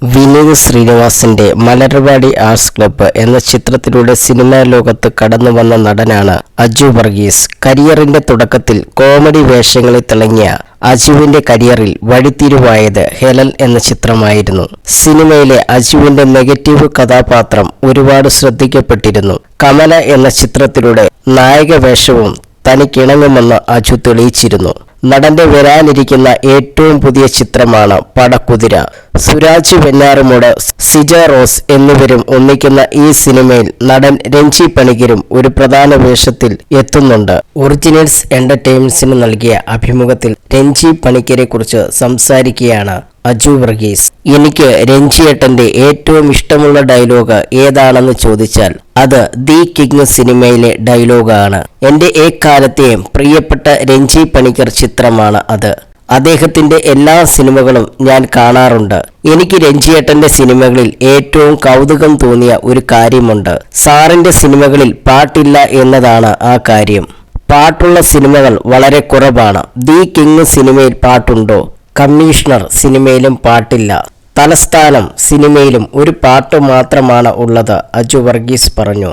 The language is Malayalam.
വിനീത് ശ്രീനിവാസന്റെ മലർവാടി ആർട്സ് ക്ലബ്ബ് എന്ന ചിത്രത്തിലൂടെ സിനിമാ ലോകത്ത് കടന്നുവന്ന നടനാണ് അജു വർഗീസ്. കരിയറിന്റെ തുടക്കത്തിൽ കോമഡി വേഷങ്ങളിൽ തിളങ്ങിയ അജുവിന്റെ കരിയറിൽ വഴിത്തിരിവായത് ഹെലൻ എന്ന ചിത്രമായിരുന്നു. സിനിമയിലെ അജുവിന്റെ നെഗറ്റീവ് കഥാപാത്രം ഒരുപാട് ശ്രദ്ധിക്കപ്പെട്ടിരുന്നു. കമല എന്ന ചിത്രത്തിലൂടെ നായക വേഷവും തനിക്കിണങ്ങുമെന്ന് അജു തെളിയിച്ചിരുന്നു. നടന്റെ വരാനിരിക്കുന്ന ഏറ്റവും പുതിയ ചിത്രമാണ് പടക്കുതിര. സുരാജ് വെഞ്ഞാറമൂട്, സിജ റോസ് എന്നിവരും ഒന്നിക്കുന്ന ഈ സിനിമയിൽ നടൻ രഞ്ജി പണിക്കരും ഒരു പ്രധാന വേഷത്തിൽ എത്തുന്നുണ്ട്. ഒറിജിനൽസ് എന്റർടൈൻമെന്റ്സിന് നൽകിയ അഭിമുഖത്തിൽ രഞ്ജി പണിക്കരെ കുറിച്ച് സംസാരിക്കുകയാണ് അജു വർഗീസ്. എനിക്ക് രഞ്ജിയേട്ടന്റെ ഏറ്റവും ഇഷ്ടമുള്ള ഡയലോഗ് ഏതാണെന്ന് ചോദിച്ചാൽ അത് ദി കിങ് സിനിമയിലെ ഡയലോഗാണ്. എന്റെ എക്കാലത്തെയും പ്രിയപ്പെട്ട രഞ്ജി പണിക്കർ ചിത്രമാണ് അത്. അദ്ദേഹത്തിന്റെ എല്ലാ സിനിമകളും ഞാൻ കാണാറുണ്ട്. എനിക്ക് രഞ്ജിയേട്ടന്റെ സിനിമകളിൽ ഏറ്റവും കൗതുകം തോന്നിയ ഒരു കാര്യമുണ്ട്. സാറിന്റെ സിനിമകളിൽ പാട്ടില്ല എന്നതാണ് ആ കാര്യം. പാട്ടുള്ള സിനിമകൾ വളരെ കുറവാണ്. ദി കിങ് സിനിമയിൽ പാട്ടുണ്ടോ? കമ്മീഷണർ സിനിമയിലും പാട്ടില്ല. തലസ്ഥാനം സിനിമയിലും ഒരു പാട്ട് മാത്രമാണ് ഉള്ളത്, അജു വർഗീസ് പറഞ്ഞു.